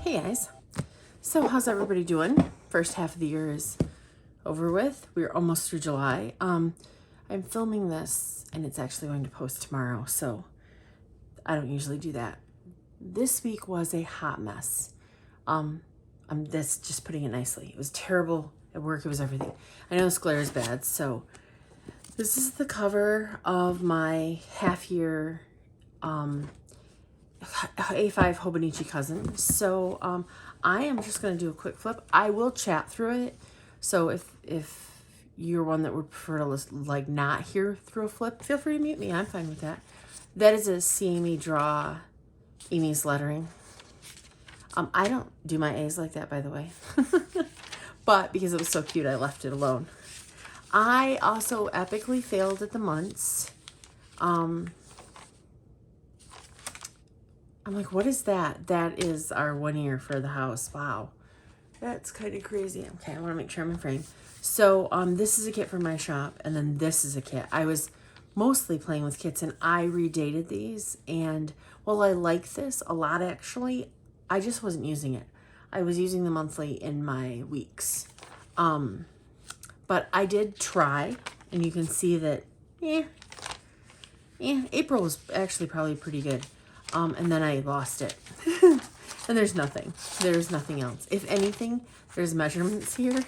Hey guys, so how's everybody doing? First half of the year is over with. We're almost through July. I'm filming this and it's actually going to post tomorrow, so I don't usually do that. This week was a hot mess. That's just putting it nicely. It was terrible at work. It was everything. I know this glare is bad, so this is the cover of my half year A5 Hobonichi cousin. So I am just going to do a quick flip. I will chat through it. So if you're one that would prefer to not hear through a flip, feel free to mute me. I'm fine with that. That is a See Me Draw Amy's lettering. I don't do my A's like that, by the way. But because it was so cute, I left it alone. I also epically failed at the months. I'm like, what is that? That is our 1 year for the house. Wow. That's kind of crazy. Okay, I want to make sure I'm in frame. So this is a kit from my shop, and then this is a kit. I was mostly playing with kits, and I redated these. And while I like this a lot, actually, I just wasn't using it. I was using the monthly in my weeks. But I did try, and you can see that, April was actually probably pretty good. And then I lost it. And there's nothing. There's nothing else. If anything, there's measurements here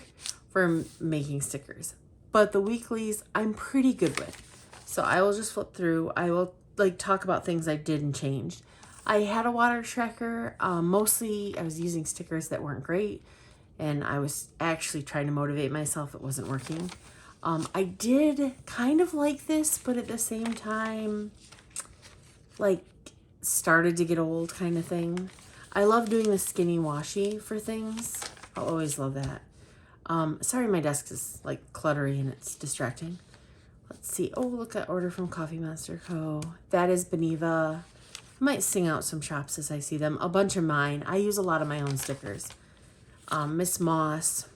for making stickers. But the weeklies, I'm pretty good with. So I will just flip through. I will talk about things I did and changed. I had a water tracker. Mostly I was using stickers that weren't great. And I was actually trying to motivate myself. It wasn't working. I did kind of like this, but at the same time, started to get old kind of thing. I love doing the skinny washi for things. I'll always love that. Sorry, my desk is cluttery and it's distracting. Let's see. Oh, look at order from Coffee Monster Co. That is Beneva. I might sing out some shops as I see them. A bunch of mine. I use a lot of my own stickers. Miss Moss.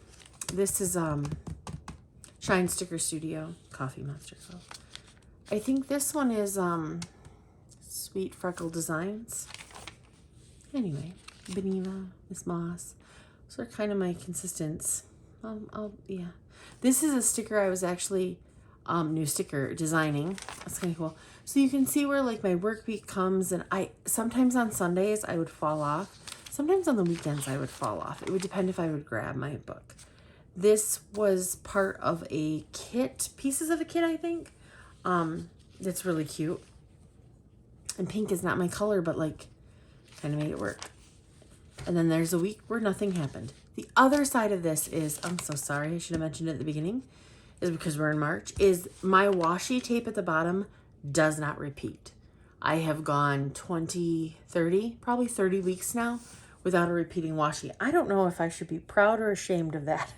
This is Shine Sticker Studio, Coffee Monster Co. I think this one is Sweet Freckle Designs. Anyway, Beneva, Miss Moss. Those are kind of my consistents. Yeah. This is a sticker I was actually new sticker designing. That's kind of cool. So you can see where my work week comes, and sometimes on Sundays I would fall off. Sometimes on the weekends I would fall off. It would depend if I would grab my book. This was part of a kit, pieces of a kit, I think. That's really cute. And pink is not my color, but kind of made it work. And then there's a week where nothing happened. The other side of this is, I'm so sorry, I should have mentioned it at the beginning, is because we're in March, is my washi tape at the bottom does not repeat. I have gone probably 30 weeks now without a repeating washi. I don't know if I should be proud or ashamed of that.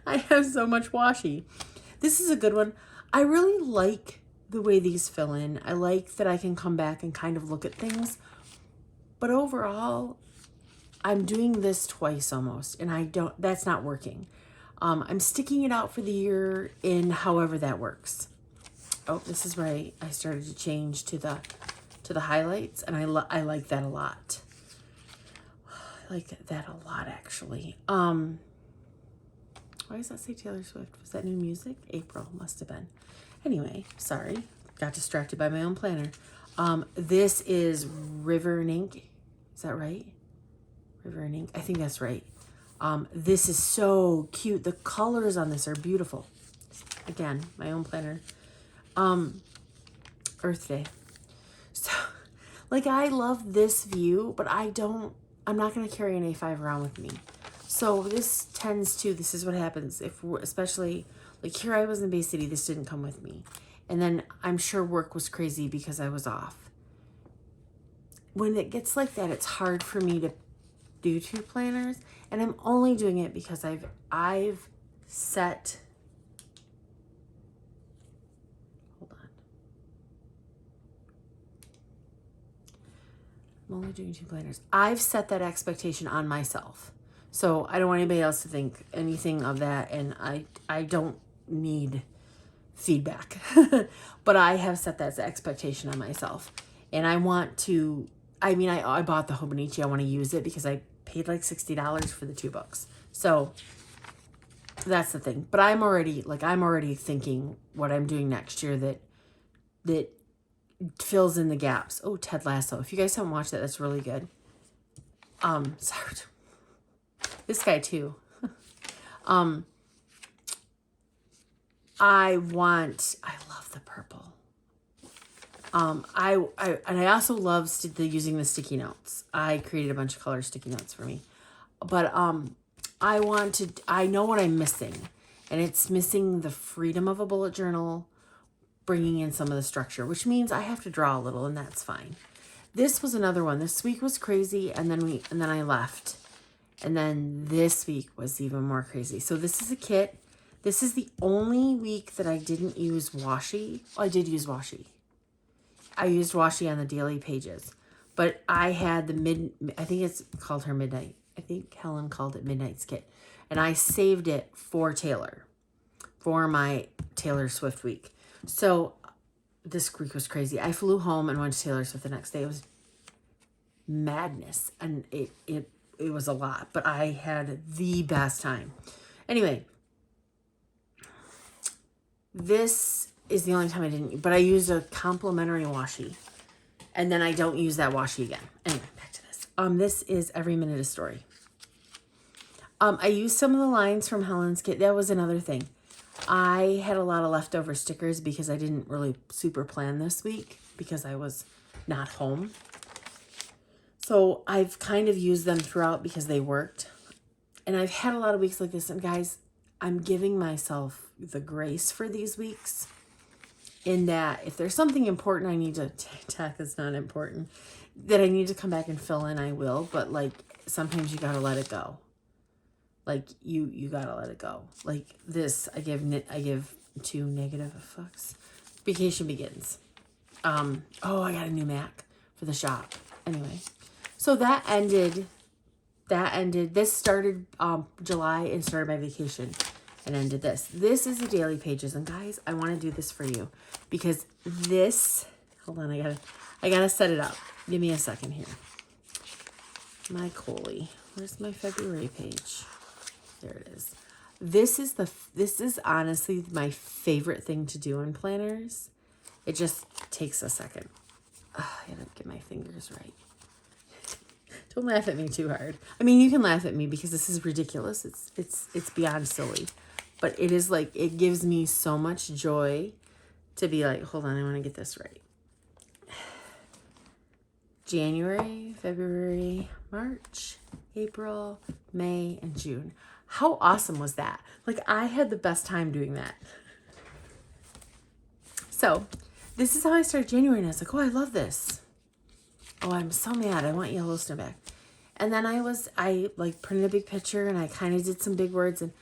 I have so much washi. This is a good one. I really like the way these fill in. I like that I can come back and kind of look at things. But overall, I'm doing this twice almost, and that's not working. I'm sticking it out for the year in however that works. Oh, this is where I started to change to the highlights, and I like that a lot. I like that a lot, actually. Why does that say Taylor Swift? Was that new music? April, must have been. Anyway, sorry. Got distracted by my own planner. This is River and Ink. Is that right? River and Ink. I think that's right. This is so cute. The colors on this are beautiful. Again, my own planner. Earth Day. So, I love this view, but I'm not going to carry an A5 around with me. So this is what happens especially here I was in Bay City, this didn't come with me. And then I'm sure work was crazy because I was off. When it gets like that, it's hard for me to do two planners, and I'm only doing it because I've set, hold on. I'm only doing two planners. I've set that expectation on myself. So I don't want anybody else to think anything of that, and I don't need feedback. But I have set that as an expectation on myself. And I want to I mean, I bought the Hobonichi. I want to use it because I paid like $60 for the 2 books. So that's the thing. But I'm already thinking what I'm doing next year that fills in the gaps. Oh, Ted Lasso. If you guys haven't watched that, that's really good. Sorry. This guy too. I love the purple. I also love using the sticky notes. I created a bunch of color sticky notes for me. But I know what I'm missing. And it's missing the freedom of a bullet journal, bringing in some of the structure, which means I have to draw a little, and that's fine. This was another one. This week was crazy, and then I left. And then this week was even more crazy. So this is a kit. This is the only week that I didn't use washi. I did use washi. I used washi on the daily pages. But I had I think it's called her Midnight. I think Helen called it Midnight's Kit. And I saved it for Taylor. For my Taylor Swift week. So this week was crazy. I flew home and went to Taylor Swift the next day. It was madness. And it was a lot. But I had the best time. Anyway. This is the only time I didn't, but I used a complimentary washi. And then I don't use that washi again. Anyway, back to this. This is Every Minute a Story. I used some of the lines from Helen's kit. That was another thing. I had a lot of leftover stickers because I didn't really super plan this week because I was not home. So I've kind of used them throughout because they worked. And I've had a lot of weeks like this. And guys, I'm giving myself the grace for these weeks in that if there's something important I need to tack that's not important that I need to come back and fill in, I will. But like sometimes you gotta let it go. Like you gotta let it go. Like this, I give 2 negative fucks. Vacation Begins. I got a new Mac for the shop. Anyway, so that ended. This started July and started my vacation. And ended this. This is the daily pages. And guys, I want to do this for you. Because this... Hold on, I gotta set it up. Give me a second here. My Coley. Where's my February page? There it is. This is honestly my favorite thing to do in planners. It just takes a second. I gotta get my fingers right. Don't laugh at me too hard. I mean, you can laugh at me because this is ridiculous. It's beyond silly. But it is like, it gives me so much joy to be like, hold on, I want to get this right. January, February, March, April, May, and June. How awesome was that? Like, I had the best time doing that. So, this is how I started January, and I was like, oh, I love this. Oh, I'm so mad. I want Yellowstone back. And then I printed a big picture, and I kind of did some big words, and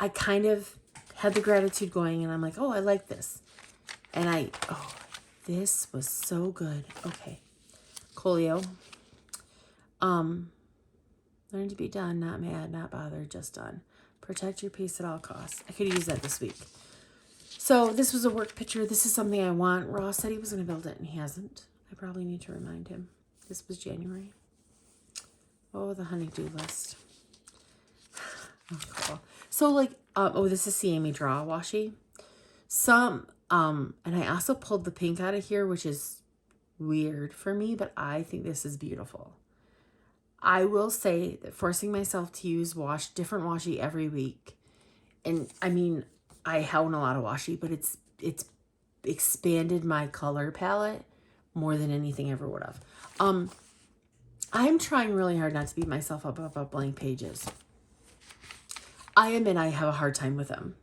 I kind of had the gratitude going, and I'm like, oh, I like this. And this was so good. Okay. Colio. Learn to be done, not mad, not bothered, just done. Protect your peace at all costs. I could use that this week. So this was a work picture. This is something I want. Ross said he was going to build it, and he hasn't. I probably need to remind him. This was January. Oh, the honey-do list. Oh, cool. So, this is See Amy Draw washi. And I also pulled the pink out of here, which is weird for me, but I think this is beautiful. I will say that forcing myself to use different washi every week, and I mean, I own a lot of washi, but it's expanded my color palette more than anything ever would have. I'm trying really hard not to beat myself up about blank pages. I admit I have a hard time with them.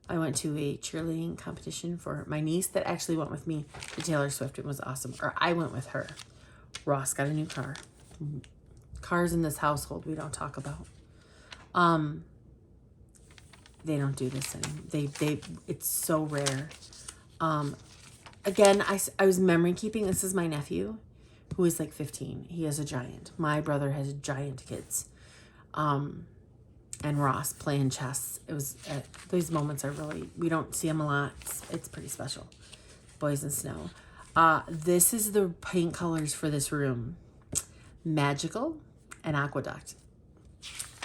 I went to a cheerleading competition for my niece that actually went with me to Taylor Swift. It was awesome. Or I went with her. Ross got a new car. Cars in this household we don't talk about. They don't do this anymore. It's so rare. Again, I was memory keeping. This is my nephew, who is like 15. He is a giant. My brother has giant kids. And Ross playing chess. It was, these moments are really, we don't see them a lot. It's pretty special. Boys in Snow. This is the paint colors for this room. Magical, and Aqueduct.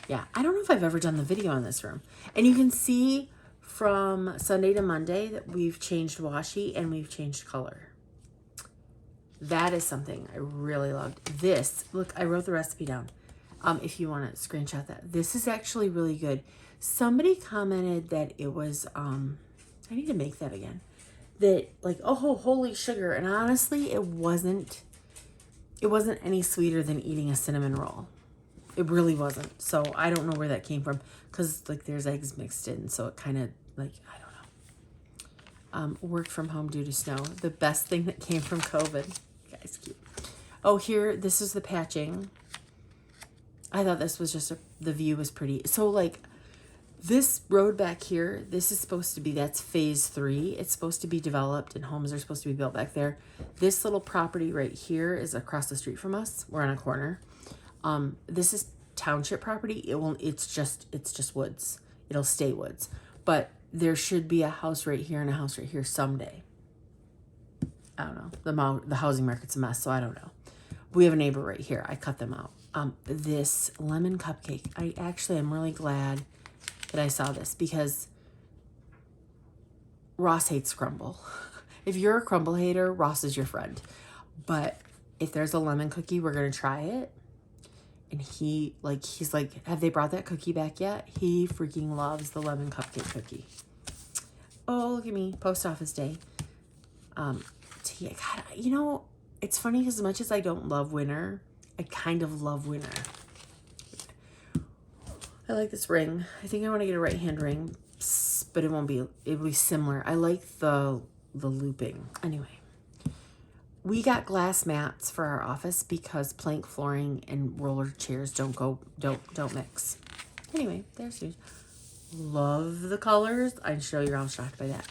Yeah, I don't know if I've ever done the video on this room. And you can see from Sunday to Monday that we've changed washi and we've changed color. That is something I really loved. This, look, I wrote the recipe down. If you want to screenshot that. This is actually really good. Somebody commented that it was, I need to make that again. That like, oh, holy sugar. And honestly, it wasn't any sweeter than eating a cinnamon roll. It really wasn't. So I don't know where that came from, because like there's eggs mixed in. So it kind of like, I don't know. Worked from home due to snow. The best thing that came from COVID. Guys, cute. Oh, here, this is the patching. I thought this was just the view was pretty. So like this road back here, this is supposed to be, that's phase 3. It's supposed to be developed and homes are supposed to be built back there. This little property right here is across the street from us. We're on a corner. This is township property. It's just woods. It'll stay woods. But there should be a house right here and a house right here someday. I don't know. The housing market's a mess, so I don't know. We have a neighbor right here. I cut them out. This lemon cupcake. I actually am really glad that I saw this, because Ross hates crumble. If you're a crumble hater, Ross is your friend. But if there's a lemon cookie, we're going to try it. And he's like, have they brought that cookie back yet? He freaking loves the lemon cupcake cookie. Oh, look at me. Post office day. Tea. God, you know, it's funny because as much as I don't love winter, I kind of love winter. I like this ring. I think I want to get a right hand ring, but it'll be similar. I like the looping. Anyway, we got glass mats for our office because plank flooring and roller chairs don't mix. Anyway, there's yours. Love the colors. I'm sure you're all shocked by that.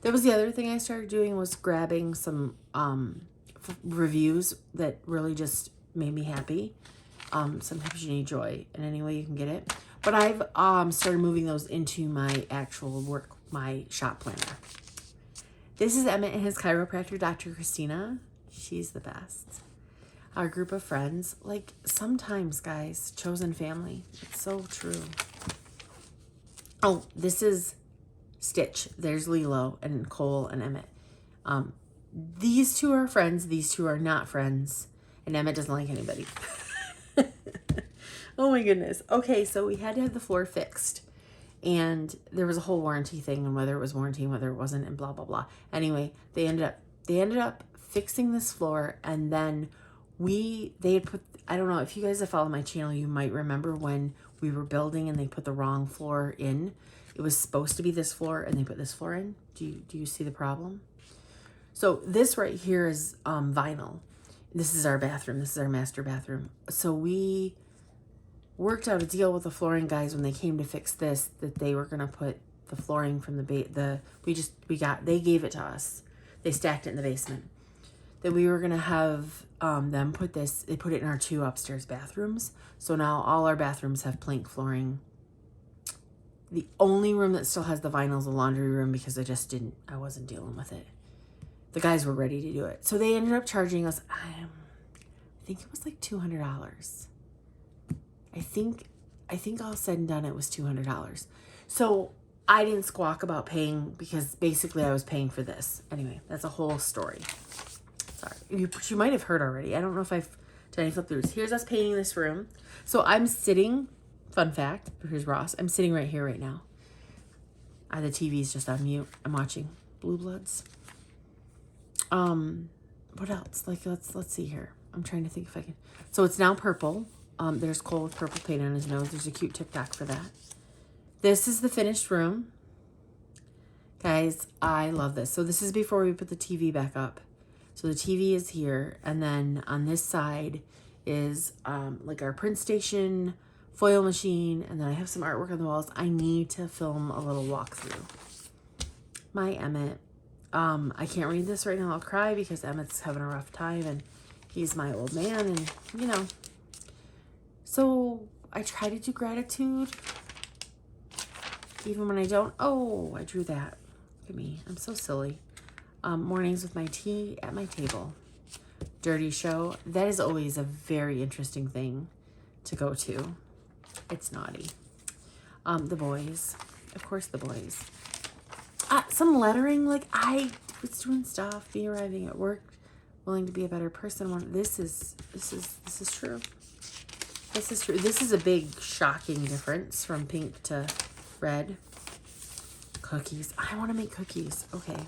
That was the other thing I started doing, was grabbing some reviews that really just made me happy. Sometimes you need joy in any way you can get it. But I've started moving those into my actual work, my shop planner. This is Emmett and his chiropractor, Dr. Christina. She's the best. Our group of friends, like sometimes, guys, chosen family. It's so true. Oh, this is Stitch. There's Lilo and Cole and Emmett. These two are friends. These two are not friends. And Emmett doesn't like anybody. Oh my goodness. Okay, so we had to have the floor fixed. And there was a whole warranty thing, and whether it was warranty and whether it wasn't, and blah, blah, blah. Anyway, they ended up fixing this floor, and then they had put, I don't know, if you guys have followed my channel, you might remember when we were building and they put the wrong floor in. It was supposed to be this floor, and they put this floor in. Do you see the problem? So this right here is vinyl. This is our bathroom. This is our master bathroom. So we worked out a deal with the flooring guys when they came to fix this, that they were going to put the flooring from they gave it to us. They stacked it in the basement. That we were going to have them put they put it in our 2 upstairs bathrooms. So now all our bathrooms have plank flooring. The only room that still has the vinyl is the laundry room, because I wasn't dealing with it. The guys were ready to do it. So they ended up charging us, I think it was like $200. I think all said and done, it was $200. So I didn't squawk about paying, because basically I was paying for this. Anyway, that's a whole story. Sorry. You might have heard already. I don't know if I've done any flip throughs. Here's us painting this room. So I'm sitting, fun fact, here's Ross. I'm sitting right here right now. The TV's just on mute. I'm watching Blue Bloods. What else? Like, let's see here. I'm trying to think if I can. So it's now purple. There's Cole with purple paint on his nose. There's a cute TikTok for that. This is the finished room. Guys, I love this. So this is before we put the TV back up. So the TV is here. And then on this side is like our print station, foil machine. And then I have some artwork on the walls. I need to film a little walkthrough. My Emmett. I can't read this right now. I'll cry because Emmett's having a rough time. And he's my old man. And, you know. So I try to do gratitude, even when I don't. Oh, I drew that. Look at me. I'm so silly. Mornings with my tea at my table. dirty show. That is always a very interesting thing to go to. It's naughty. The boys. Of course, the boys. Some lettering, like I was doing stuff, be arriving at work, willing to be a better person. This is true. This is true. This is a big shocking difference from pink to red. Cookies. I want to make cookies. Okay.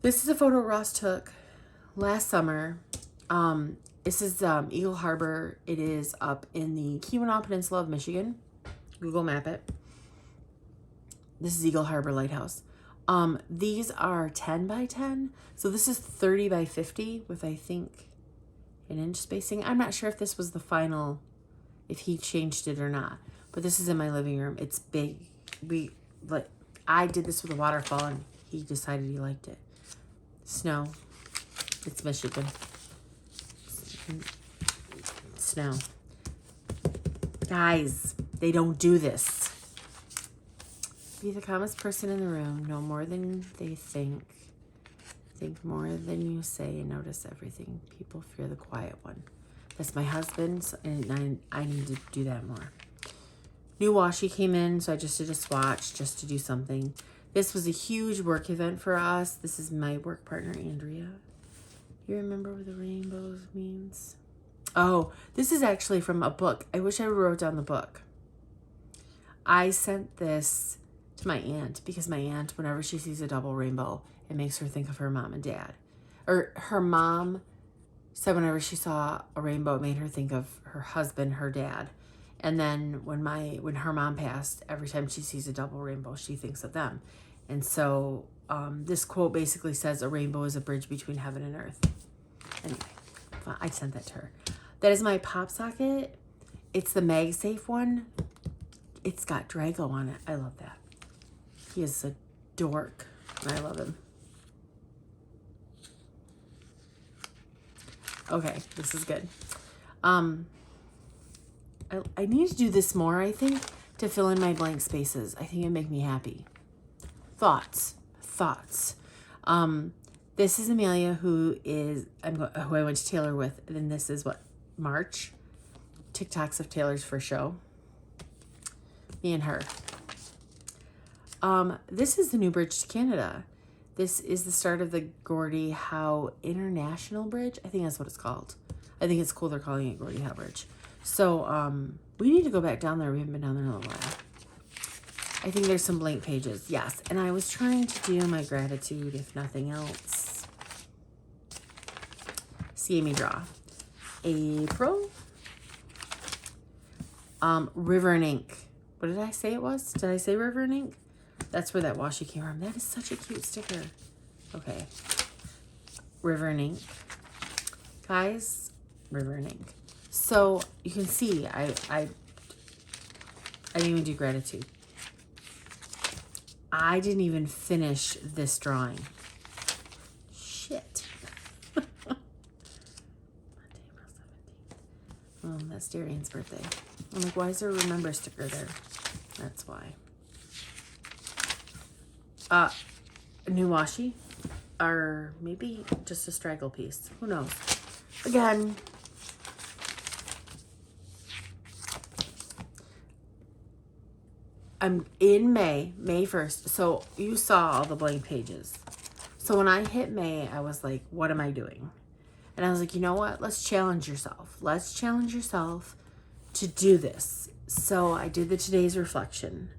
This is a photo Ross took last summer. This is Eagle Harbor. It is up in the Keweenaw Peninsula of Michigan. Google map it. This is Eagle Harbor Lighthouse. These are 10 by 10. So this is 30 by 50 with, I think, an inch spacing. I'm not sure if this was the final, if he changed it or not. But this is in my living room. It's big. I did this with a waterfall and he decided he liked it. Snow. It's Michigan. Snow. Guys, they don't do this. Be the calmest person in the room. Know more than they think. Think more than you say and notice everything. People fear the quiet one. That's my husband, and I need to do that more. New washi came in, so I just did a swatch just to do something. This was a huge work event for us. This is my work partner, Andrea. You remember what the rainbows means? Oh, this is actually from a book. I wish I wrote down the book. I sent this to my aunt because my aunt, whenever she sees a double rainbow, it makes her think of her mom and dad. Or her mom said whenever she saw a rainbow, it made her think of her husband, her dad. And then when her mom passed, every time she sees a double rainbow, she thinks of them. And so this quote basically says, a rainbow is a bridge between heaven and earth. Anyway, I sent that to her. That is my pop socket. It's the MagSafe one. It's got Drago on it. I love that. He is a dork. I love him. Okay, this is good. I need to do this more, I think, to fill in my blank spaces. I think it'd make me happy. Thoughts. This is Amelia, who I went to Taylor with, and then this is what, March. TikToks of Taylor's first show. Me and her. This is the new bridge to Canada. This is the start of the Gordie Howe International Bridge. I think that's what it's called. I think it's cool they're calling it Gordie Howe Bridge. So, we need to go back down there. We haven't been down there in a while. I think there's some blank pages. Yes. And I was trying to do my gratitude, if nothing else. See me draw. April. River and Ink. What did I say it was? Did I say River and Ink? That's where that washi came from. That is such a cute sticker. Okay. River and Ink. Guys, River and Ink. So you can see I didn't even do gratitude. I didn't even finish this drawing. Shit. That's Darian's birthday. I'm like, why is there a remember sticker there? That's why. New washi, or maybe just a straggle piece. Who knows? Again, I'm in May 1st. So you saw all the blank pages. So when I hit May, I was like, what am I doing? And I was like, you know what? Let's challenge yourself. Let's challenge yourself to do this. So I did the today's reflection.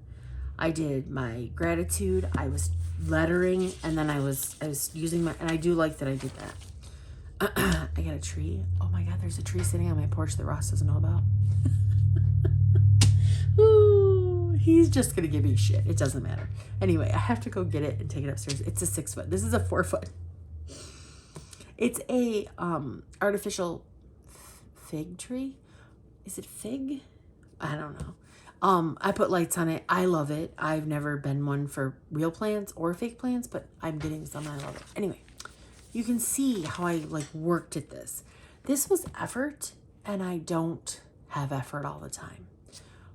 I did my gratitude. I was lettering, and then I was using my, and I do like that I did that. I got a tree. Oh my God, there's a tree sitting on my porch that Ross doesn't know about. Ooh, he's just gonna give me shit. It doesn't matter. Anyway, I have to go get it and take it upstairs. It's a 6 foot. This is a 4 foot. It's a artificial fig tree. Is it fig? I don't know. I put lights on it. I love it. I've never been one for real plants or fake plants, but I'm getting some. I love it. Anyway, you can see how I worked at this. This was effort, and I don't have effort all the time,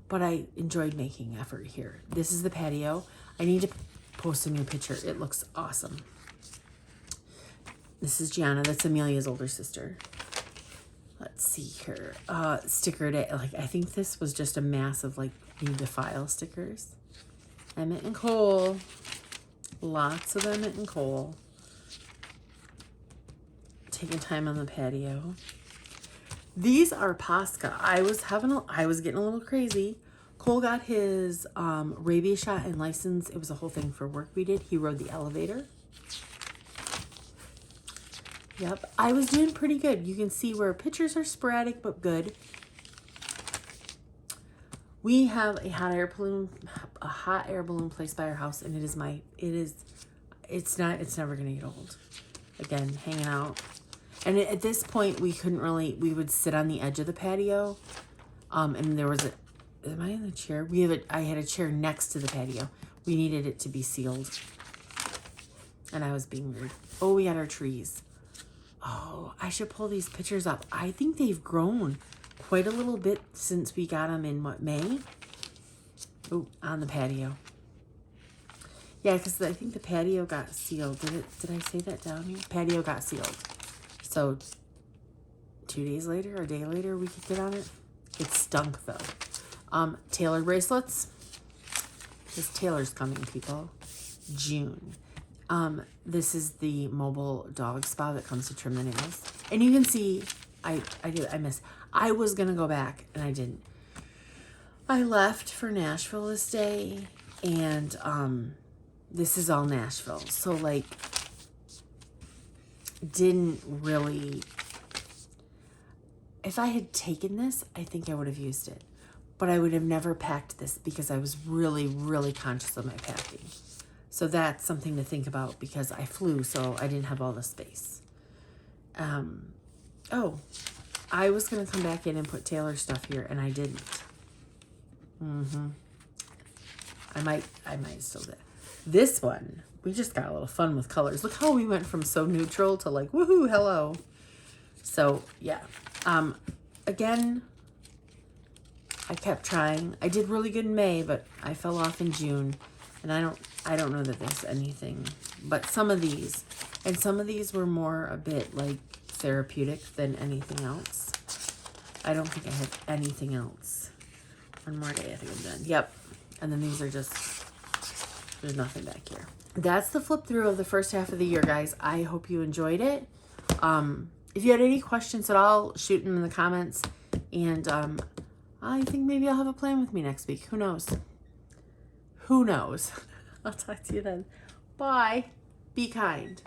but I enjoyed making effort here. This is the patio. I need to post a new picture. It looks awesome. This is Gianna. That's Amelia's older sister. Let's see here. Sticker day. Like, I think this was just a mass of, like, need to file stickers. Emmett and Cole. Lots of Emmett and Cole. Taking time on the patio. These are Posca. I was getting a little crazy. Cole got his rabies shot and license. It was a whole thing for work we did. He rode the elevator. Yep, I was doing pretty good. You can see where pictures are sporadic but good. We have a hot air balloon placed by our house, and it's never gonna get old. Again, hanging out. And at this point, we would sit on the edge of the patio. And there was am I in the chair? I had a chair next to the patio. We needed it to be sealed. And I was being weird. Oh, we got our trees. Oh, I should pull these pictures up. I think they've grown quite a little bit since we got them in, May? Oh, on the patio. Yeah, because I think the patio got sealed. Did I say that down here? Patio got sealed. So 2 days later, or a day later, we could get on it. It stunk, though. Tailored bracelets. This Taylor's coming, people. June. This is the mobile dog spa that comes to trim the nails. And you can see, I missed. I was going to go back, and I didn't. I left for Nashville this day, and this is all Nashville. So, like, didn't really... If I had taken this, I think I would have used it. But I would have never packed this because I was really, really conscious of my packing. So that's something to think about because I flew, so I didn't have all the space. Oh, I was going to come back in and put Taylor stuff here, and I didn't. I might still do. This one, we just got a little fun with colors. Look how we went from so neutral to like, woohoo, hello. So, yeah. Again, I kept trying. I did really good in May, but I fell off in June. And I don't know that there's anything, but some of these were more a bit like therapeutic than anything else. I don't think I have anything else. One more day, I think I'm done. Yep. And then these are just, there's nothing back here. That's the flip through of the first half of the year, guys. I hope you enjoyed it. If you had any questions at all, shoot them in the comments. And I think maybe I'll have a plan with me next week. Who knows? Who knows? I'll talk to you then. Bye. Be kind.